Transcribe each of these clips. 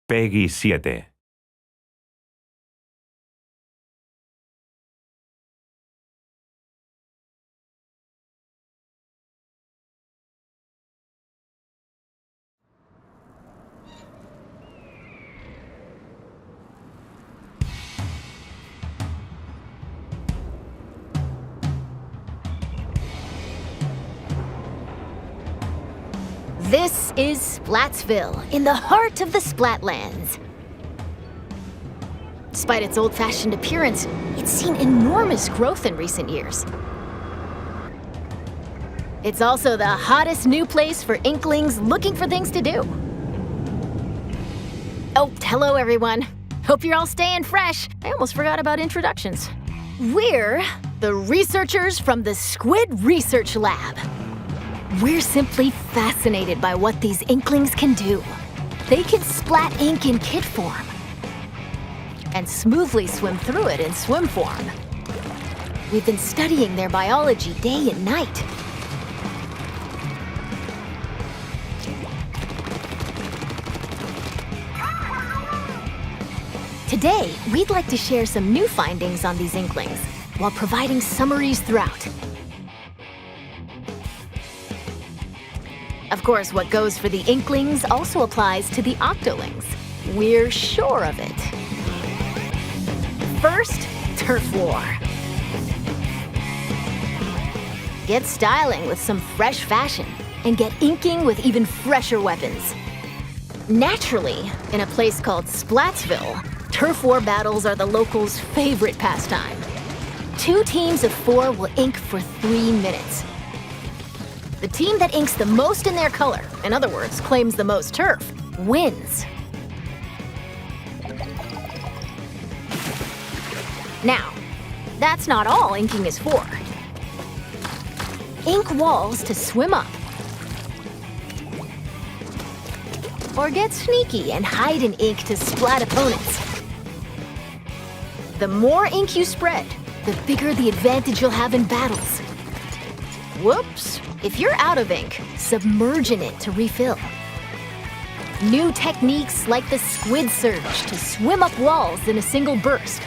Peggy 7. This is Splatsville, in the heart of the Splatlands. Despite its old-fashioned appearance, it's seen enormous growth in recent years. It's also the hottest new place for Inklings looking for things to do. Oh, hello everyone. Hope you're all staying fresh. I almost forgot about introductions. We're the researchers from the Squid Research Lab. We're simply fascinated by what these Inklings can do. They can splat ink in kit form and smoothly swim through it in swim form. We've been studying their biology day and night. Today, we'd like to share some new findings on these Inklings while providing summaries throughout. Of course, what goes for the Inklings also applies to the Octolings. We're sure of it. First, Turf War. Get styling with some fresh fashion and get inking with even fresher weapons. Naturally, in a place called Splatsville, Turf War battles are the locals' favorite pastime. 2 teams of 4 will ink for 3 minutes. The team that inks the most in their color, in other words, claims the most turf, wins. Now, that's not all inking is for. Ink walls to swim up. Or get sneaky and hide in ink to splat opponents. The more ink you spread, the bigger the advantage you'll have in battles. Whoops! If you're out of ink, submerge in it to refill. New techniques like the squid surge to swim up walls in a single burst,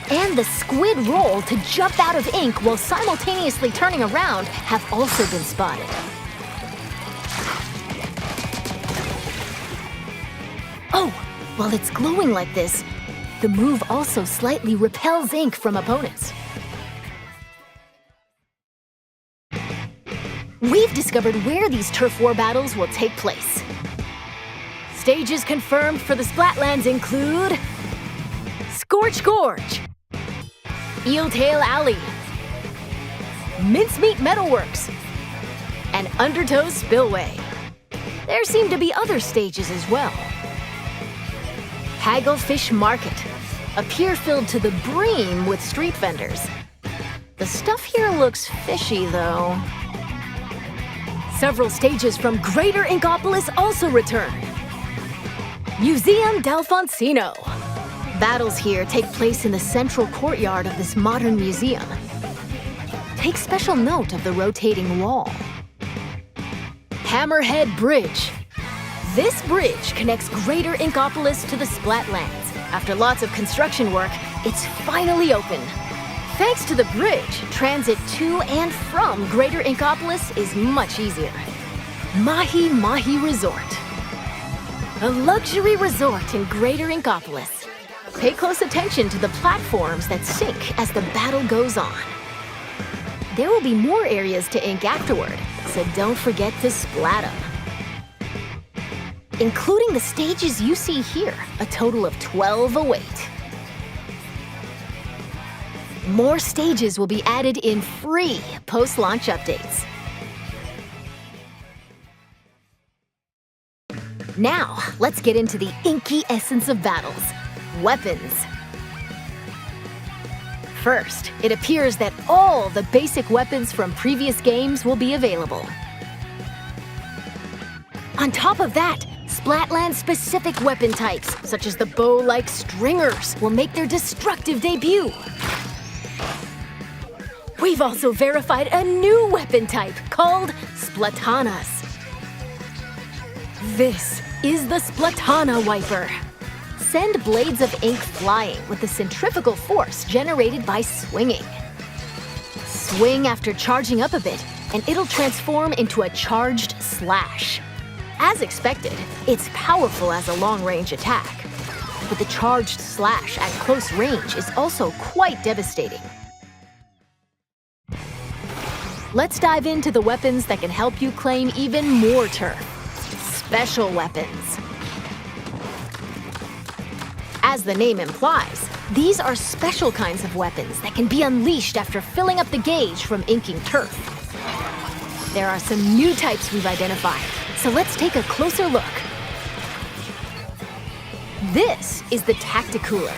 and the squid roll to jump out of ink while simultaneously turning around have also been spotted. Oh, while it's glowing like this, the move also slightly repels ink from opponents. We've discovered where these turf war battles will take place. Stages confirmed for the Splatlands include Scorch Gorge, Eeltail Alley, Mincemeat Metalworks, and Undertow Spillway. There seem to be other stages as well. Hagglefish Market, a pier filled to the brim with street vendors. The stuff here looks fishy, though. Several stages from Greater Inkopolis also return. Museum D'Alfonsino. Battles here take place in the central courtyard of this modern museum. Take special note of the rotating wall. Hammerhead Bridge. This bridge connects Greater Inkopolis to the Splatlands. After lots of construction work, it's finally open. Thanks to the bridge, transit to and from Greater Inkopolis is much easier. Mahi Mahi Resort. A luxury resort in Greater Inkopolis. Pay close attention to the platforms that sink as the battle goes on. There will be more areas to ink afterward, so don't forget to splat them. Including the stages you see here, a total of 12 await. More stages will be added in free post-launch updates. Now, let's get into the inky essence of battles, weapons. First, it appears that all the basic weapons from previous games will be available. On top of that, Splatland-specific weapon types, such as the bow-like stringers, will make their destructive debut. We've also verified a new weapon type called Splatanas. This is the Splatana Wiper. send blades of ink flying with the centrifugal force generated by swinging. Swing after charging up a bit, and it'll transform into a charged slash. As expected, it's powerful as a long-range attack, but the charged slash at close range is also quite devastating. Let's dive into the weapons that can help you claim even more turf. Special weapons. As the name implies, these are special kinds of weapons that can be unleashed after filling up the gauge from inking turf. There are some new types we've identified, so let's take a closer look. This is the Tacticooler.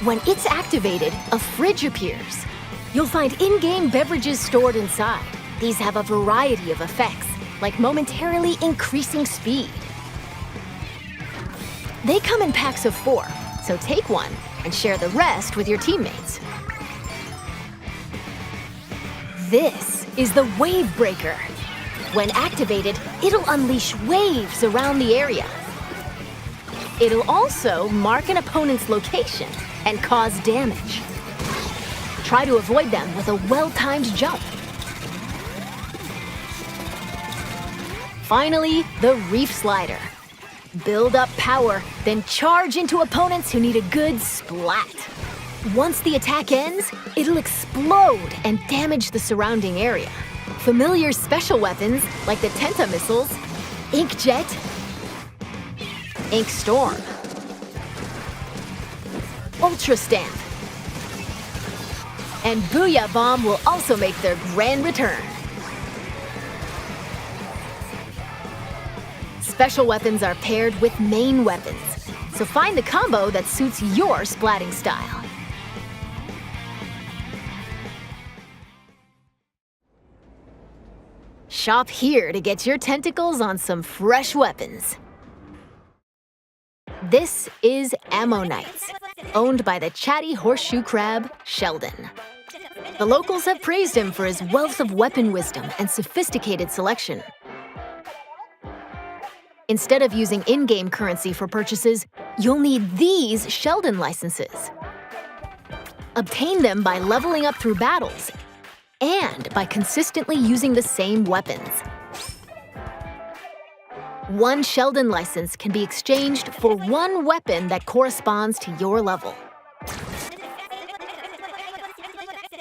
When it's activated, a fridge appears. You'll find in-game beverages stored inside. These have a variety of effects, like momentarily increasing speed. They come in packs of 4, so take one and share the rest with your teammates. This is the Wave Breaker. When activated, it'll unleash waves around the area. It'll also mark an opponent's location and cause damage. Try to avoid them with a well-timed jump. Finally, the Reef Slider. Build up power, then charge into opponents who need a good splat. Once the attack ends, it'll explode and damage the surrounding area. Familiar special weapons like the Tenta missiles, Inkjet, Ink Storm, Ultra Stamp, and Booyah Bomb will also make their grand return. Special weapons are paired with main weapons, so find the combo that suits your splatting style. Shop here to get your tentacles on some fresh weapons. This is Ammonites, owned by the chatty horseshoe crab, Sheldon. The locals have praised him for his wealth of weapon wisdom and sophisticated selection. Instead of using in-game currency for purchases, you'll need these Sheldon licenses. Obtain them by leveling up through battles and by consistently using the same weapons. One Sheldon license can be exchanged for one weapon that corresponds to your level.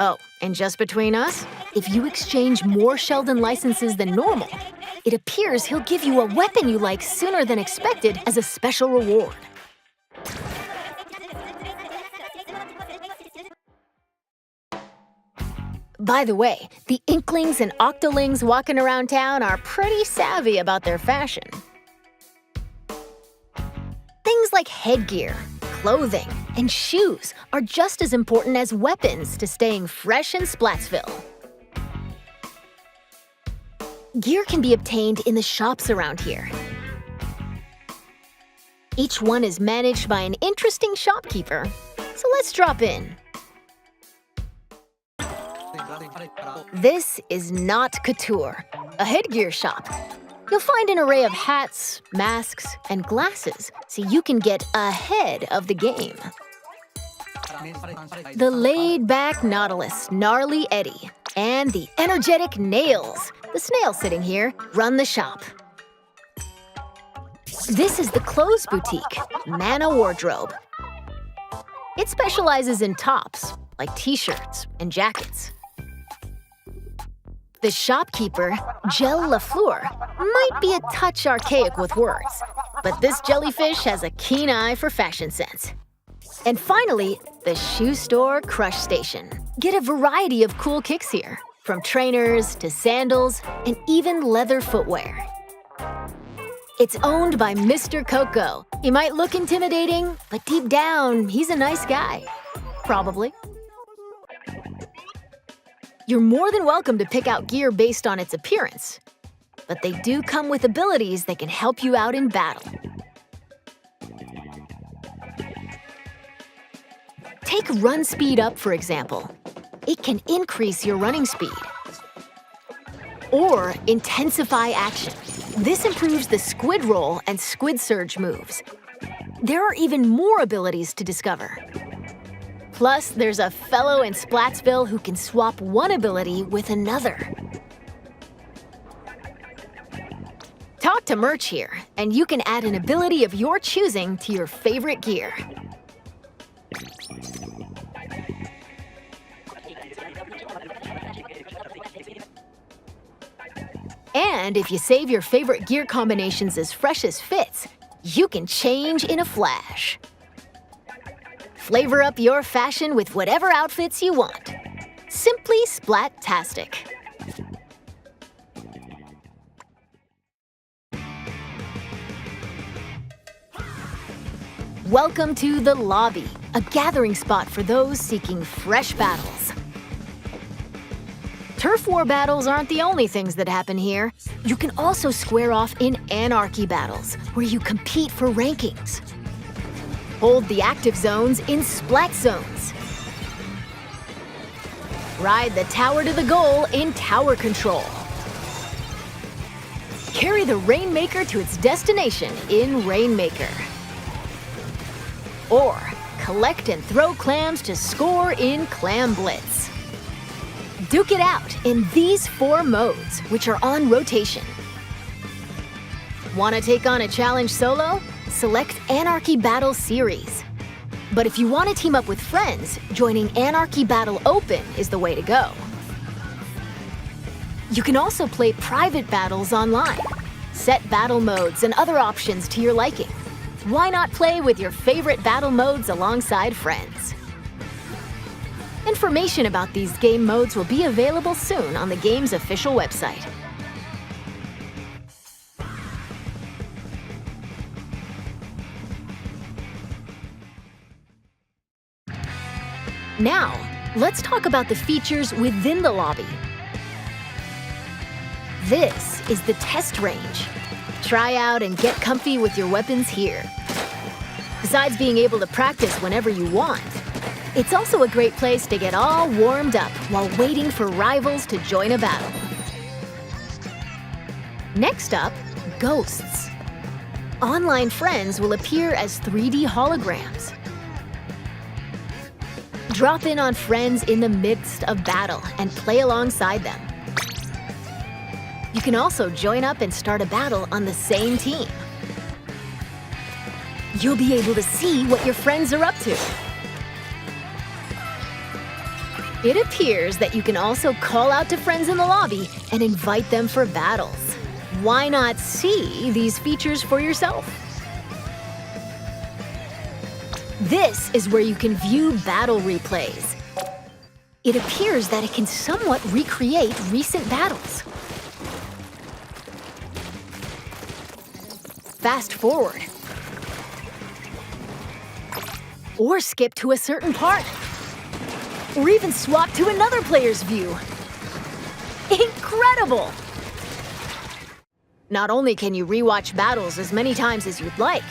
Oh, and just between us, if you exchange more Sheldon licenses than normal, it appears he'll give you a weapon you like sooner than expected as a special reward. By the way, the Inklings and Octolings walking around town are pretty savvy about their fashion. Things like headgear, clothing, and shoes are just as important as weapons to staying fresh in Splatsville. Gear can be obtained in the shops around here. Each one is managed by an interesting shopkeeper, so let's drop in. This is Not Couture, a headgear shop. You'll find an array of hats, masks, and glasses, so you can get ahead of the game. The laid-back Nautilus, Gnarly Eddie, and the energetic Nails, the snail sitting here, run the shop. This is the Clothes Boutique, Mana Wardrobe. It specializes in tops, like t-shirts and jackets. The shopkeeper, Gel Lafleur, might be a touch archaic with words, but this jellyfish has a keen eye for fashion sense. And finally, the shoe store Crush Station. Get a variety of cool kicks here, from trainers to sandals and even leather footwear. It's owned by Mr. Coco. He might look intimidating, but deep down, he's a nice guy. Probably. You're more than welcome to pick out gear based on its appearance, but they do come with abilities that can help you out in battle. Take Run Speed Up, for example. It can increase your running speed. Or Intensify Action. This improves the Squid Roll and Squid Surge moves. there are even more abilities to discover. Plus, there's a fellow in Splatsville who can swap one ability with another. Talk to Merch here, and you can add an ability of your choosing to your favorite gear. And if you save your favorite gear combinations as fresh as fits, you can change in a flash. Flavor up your fashion with whatever outfits you want. Simply splat-tastic. Welcome to the lobby, a gathering spot for those seeking fresh battles. Turf war battles aren't the only things that happen here. You can also square off in anarchy battles, where you compete for rankings. Hold the active zones in splat zones. Ride the tower to the goal in tower control. Carry the Rainmaker to its destination in Rainmaker. Or collect and throw clams to score in Clam Blitz. Duke it out in these 4 modes, which are on rotation. Want to take on a challenge solo? Select Anarchy Battle Series. But if you want to team up with friends, joining Anarchy Battle Open is the way to go. You can also play private battles online. Set battle modes and other options to your liking. Why not play with your favorite battle modes alongside friends? Information about these game modes will be available soon on the game's official website. Now, let's talk about the features within the lobby. This is the test range. Try out and get comfy with your weapons here. Besides being able to practice whenever you want, it's also a great place to get all warmed up while waiting for rivals to join a battle. Next up, ghosts. Online friends will appear as 3D holograms. Drop in on friends in the midst of battle and play alongside them. You can also join up and start a battle on the same team. You'll be able to see what your friends are up to. It appears that you can also call out to friends in the lobby and invite them for battles. Why not see these features for yourself? This is where you can view battle replays. It appears that it can somewhat recreate recent battles. Fast forward. Or skip to a certain part. Or even swap to another player's view. Incredible! Not only can you rewatch battles as many times as you'd like,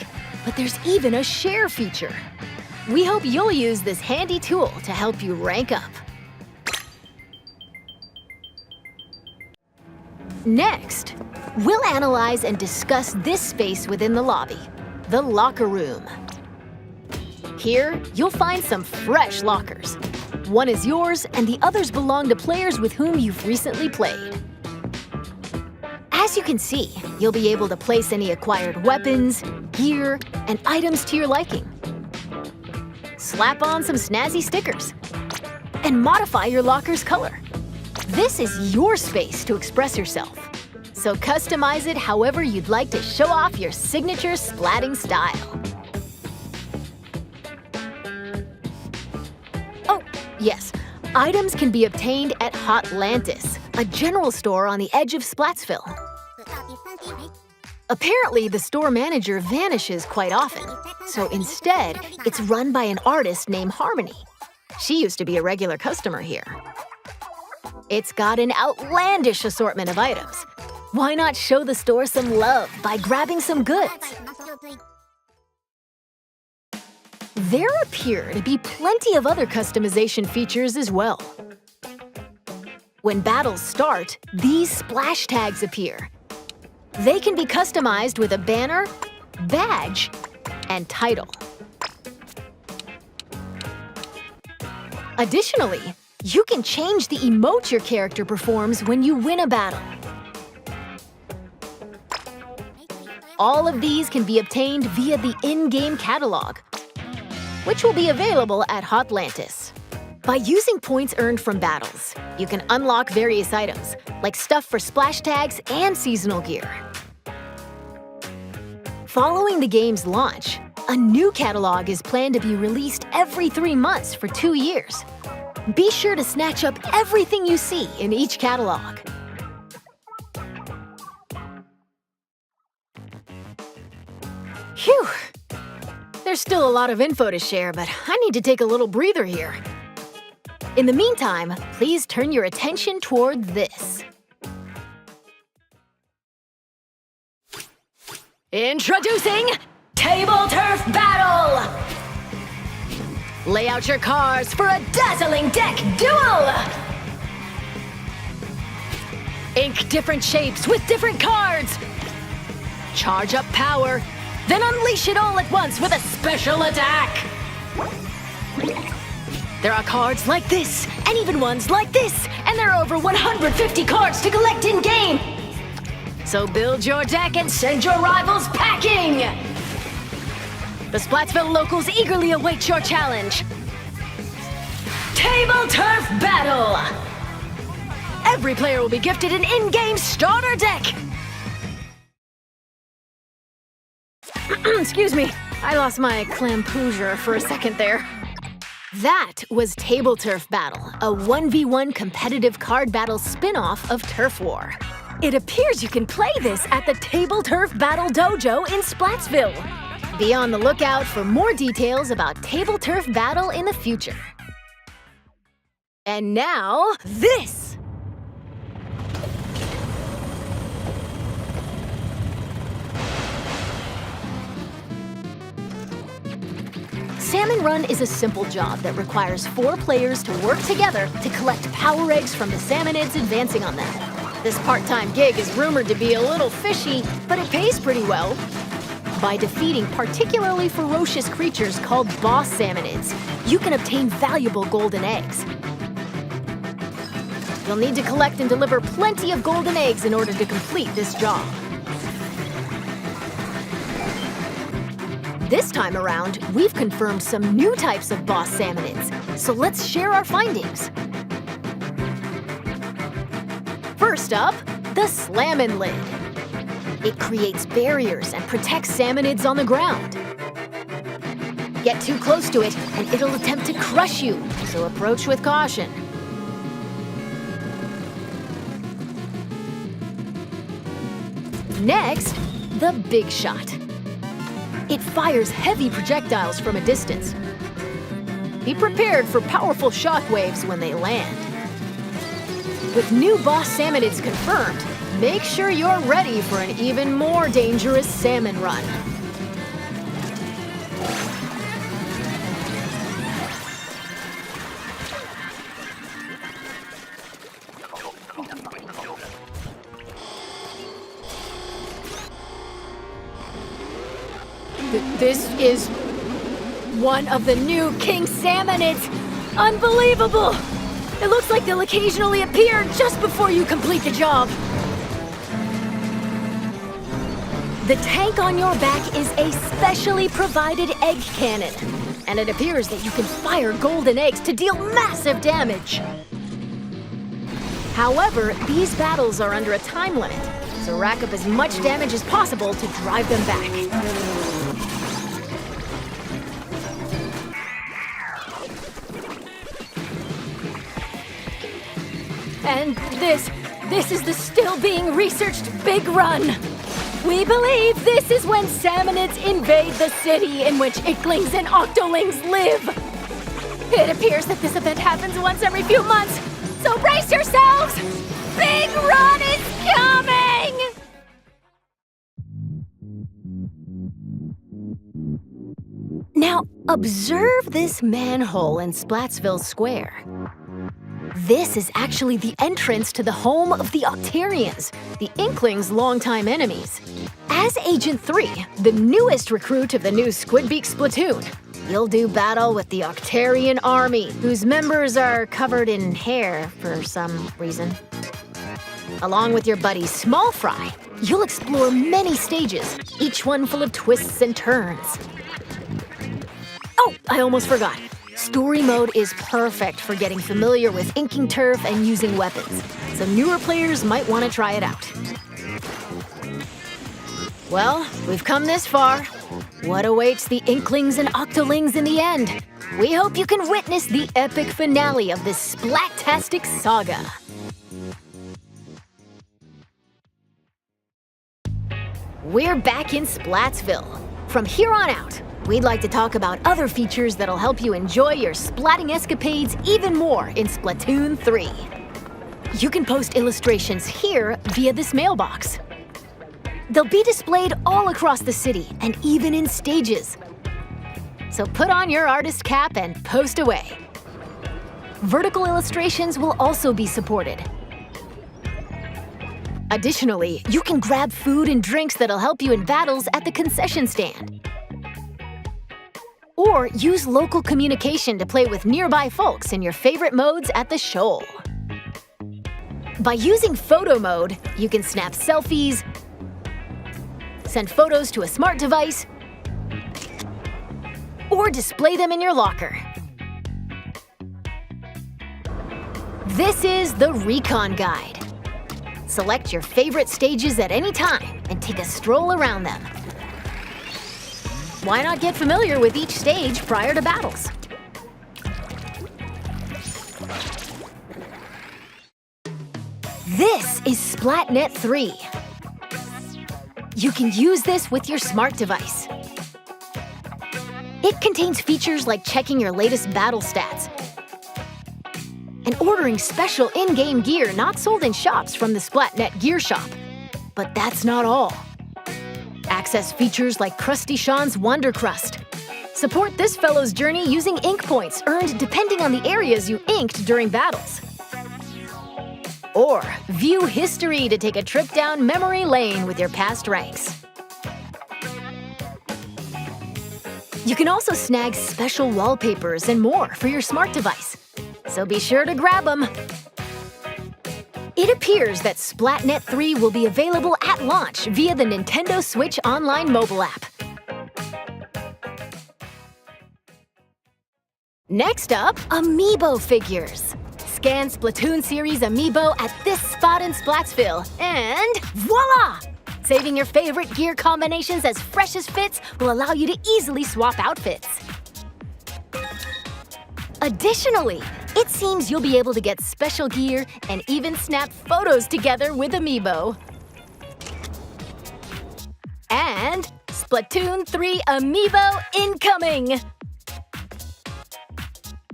but there's even a share feature. We hope you'll use this handy tool to help you rank up. Next, we'll analyze and discuss this space within the lobby, the locker room. Here, you'll find some fresh lockers. One is yours, and the others belong to players with whom you've recently played. As you can see, you'll be able to place any acquired weapons, gear, and items to your liking. Slap on some snazzy stickers, and modify your locker's color. This is your space to express yourself, so customize it however you'd like to show off your signature splatting style. Oh, yes, items can be obtained at Hotlantis, a general store on the edge of Splatsville. Apparently, the store manager vanishes quite often, so instead, it's run by an artist named Harmony. She used to be a regular customer here. It's got an outlandish assortment of items. Why not show the store some love by grabbing some goods? There appear to be plenty of other customization features as well. When battles start, these splash tags appear. They can be customized with a banner, badge, and title. Additionally, you can change the emote your character performs when you win a battle. All of these can be obtained via the in-game catalog, which will be available at Hotlantis. By using points earned from battles, you can unlock various items, like stuff for splash tags and seasonal gear. Following the game's launch, a new catalog is planned to be released every 3 months for 2 years. Be sure to snatch up everything you see in each catalog. Phew! There's still a lot of info to share, but I need to take a little breather here. In the meantime, please turn your attention toward this. Introducing Table Turf Battle! Lay out your cards for a dazzling deck duel! Ink different shapes with different cards! Charge up power, then unleash it all at once with a special attack! There are cards like this, and even ones like this, and there are over 150 cards to collect in-game! So build your deck and send your rivals packing! The Splatsville locals eagerly await your challenge. Table Turf Battle! Every player will be gifted an in-game starter deck! Excuse me, I lost my clampoosier for a second there. That was Table Turf Battle, a 1v1 competitive card battle spin-off of Turf War. It appears you can play this at the Table Turf Battle Dojo in Splatsville. Be on the lookout for more details about Table Turf Battle in the future. And now, this! Salmon Run is a simple job that requires 4 players to work together to collect power eggs from the salmonids advancing on them. This part-time gig is rumored to be a little fishy, but it pays pretty well. By defeating particularly ferocious creatures called boss salmonids, you can obtain valuable golden eggs. You'll need to collect and deliver plenty of golden eggs in order to complete this job. This time around, we've confirmed some new types of boss salmonids, so let's share our findings. First up, the Slammin' Lid. It creates barriers and protects salmonids on the ground. Get too close to it, and it'll attempt to crush you, so approach with caution. Next, the Big Shot. It fires heavy projectiles from a distance. Be prepared for powerful shockwaves when they land. With new boss salmonids confirmed, make sure you're ready for an even more dangerous salmon run. This is one of the new king salmonids. Unbelievable! It looks like they'll occasionally appear just before you complete the job. The tank on your back is a specially provided egg cannon, and it appears that you can fire golden eggs to deal massive damage. However, these battles are under a time limit, so rack up as much damage as possible to drive them back. And this is the still being researched Big Run. We believe this is when salmonids invade the city in which icklings and octolings live. It appears that this event happens once every few months, so brace yourselves! Big Run is coming! Now, observe this manhole in Splatsville Square. This is actually the entrance to the home of the Octarians, the Inklings' longtime enemies. As Agent 3, the newest recruit of the new Squidbeak platoon, you'll do battle with the Octarian army, whose members are covered in hair for some reason. Along with your buddy Small Fry, you'll explore many stages, each one full of twists and turns. Oh, I almost forgot. Story mode is perfect for getting familiar with inking turf and using weapons, so newer players might want to try it out. Well, we've come this far. What awaits the Inklings and Octolings in the end? We hope you can witness the epic finale of this splat-tastic saga. We're back in Splatsville. From here on out, we'd like to talk about other features that'll help you enjoy your splatting escapades even more in Splatoon 3. You can post illustrations here via this mailbox. They'll be displayed all across the city and even in stages. So put on your artist cap and post away. Vertical illustrations will also be supported. Additionally, you can grab food and drinks that'll help you in battles at the concession stand. Or use local communication to play with nearby folks in your favorite modes at the shoal. By using photo mode, you can snap selfies, send photos to a smart device, or display them in your locker. This is the Recon Guide. Select your favorite stages at any time and take a stroll around them. Why not get familiar with each stage prior to battles? This is SplatNet 3. You can use this with your smart device. It contains features like checking your latest battle stats and ordering special in-game gear not sold in shops from the SplatNet Gear Shop. But that's not all. Access features like Krusty Sean's Wonder Crust. Support this fellow's journey using ink points earned depending on the areas you inked during battles. Or view history to take a trip down memory lane with your past ranks. You can also snag special wallpapers and more for your smart device, so be sure to grab them. It appears that SplatNet 3 will be available at launch via the Nintendo Switch Online mobile app. Next up, Amiibo figures. Scan Splatoon Series Amiibo at this spot in Splatsville, and voila! Saving your favorite gear combinations as fresh as fits will allow you to easily swap outfits. Additionally, it seems you'll be able to get special gear and even snap photos together with Amiibo. And Splatoon 3 Amiibo incoming!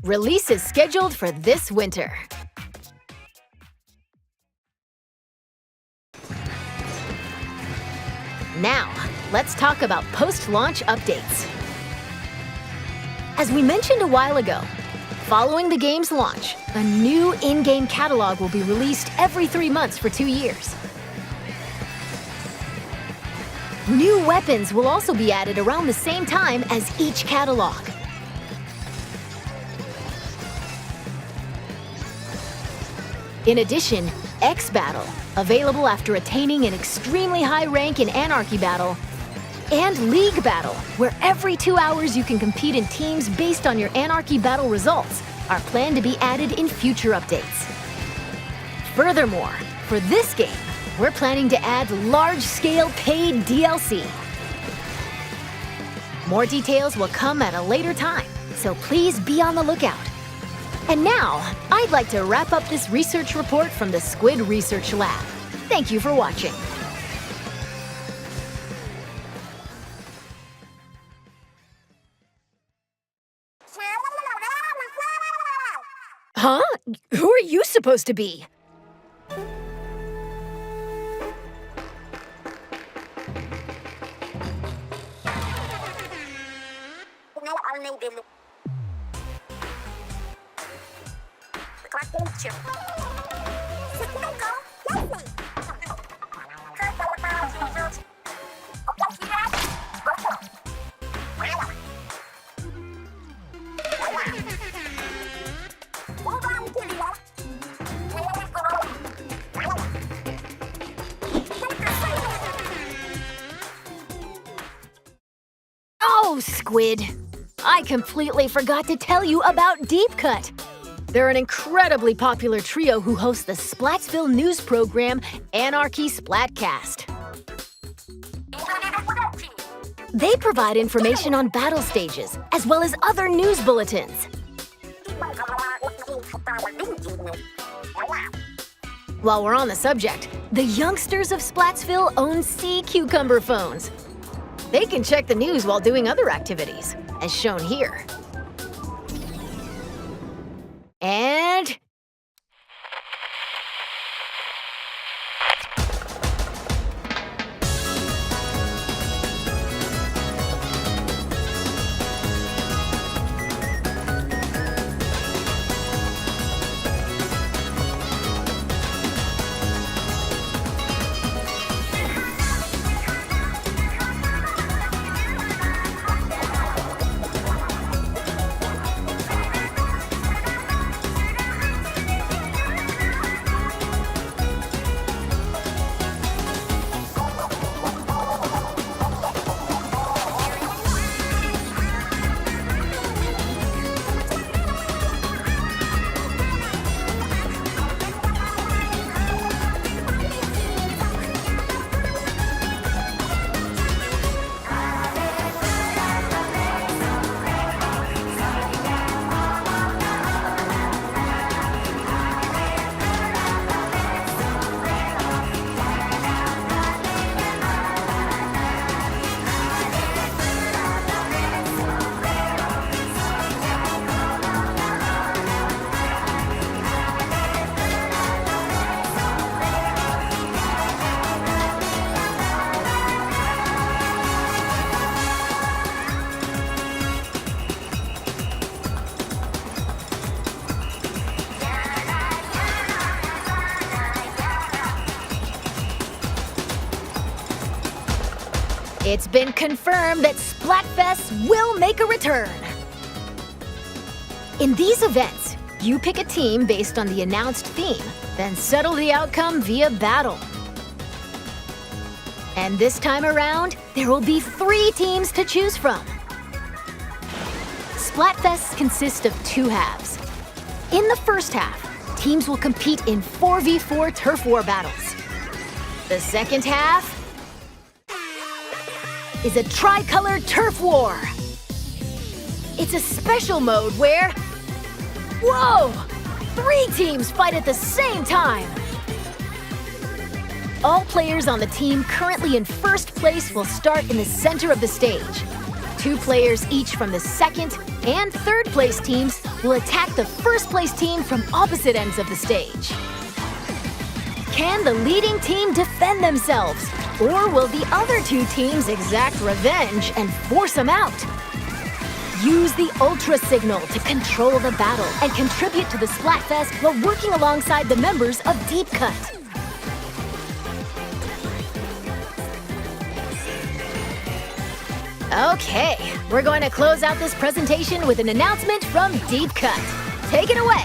Release is scheduled for this winter. Now, let's talk about post-launch updates. As we mentioned a while ago, following the game's launch, a new in-game catalog will be released every 3 months for 2 years. New weapons will also be added around the same time as each catalog. In addition, X Battle, available after attaining an extremely high rank in Anarchy Battle, and League Battle, where every 2 hours you can compete in teams based on your Anarchy Battle results, are planned to be added in future updates. Furthermore, for this game, we're planning to add large-scale paid DLC. More details will come at a later time, so please be on the lookout. And now, I'd like to wrap up this research report from the Squid Research Lab. Thank you for watching. Huh? Who are you supposed to be? Oh, Squid! I completely forgot to tell you about Deep Cut. They're an incredibly popular trio who host the Splatsville news program Anarchy Splatcast. They provide information on battle stages, as well as other news bulletins. While we're on the subject, the youngsters of Splatsville own sea cucumber phones. They can check the news while doing other activities, as shown here. And... It's been confirmed that Splatfest will make a return. In these events, you pick a team based on the announced theme, then settle the outcome via battle. And this time around, there will be 3 teams to choose from. Splatfests consist of 2 halves. In the first half, teams will compete in 4v4 turf war battles. The second half is a tricolor turf war. It's a special mode where, whoa, 3 teams fight at the same time. All players on the team currently in first place will start in the center of the stage. 2 players each from the second and third place teams will attack the first place team from opposite ends of the stage. Can the leading team defend themselves? Or will the other 2 teams exact revenge and force them out? Use the Ultra Signal to control the battle and contribute to the Splatfest while working alongside the members of Deep Cut. Okay, we're going to close out this presentation with an announcement from Deep Cut. Take it away!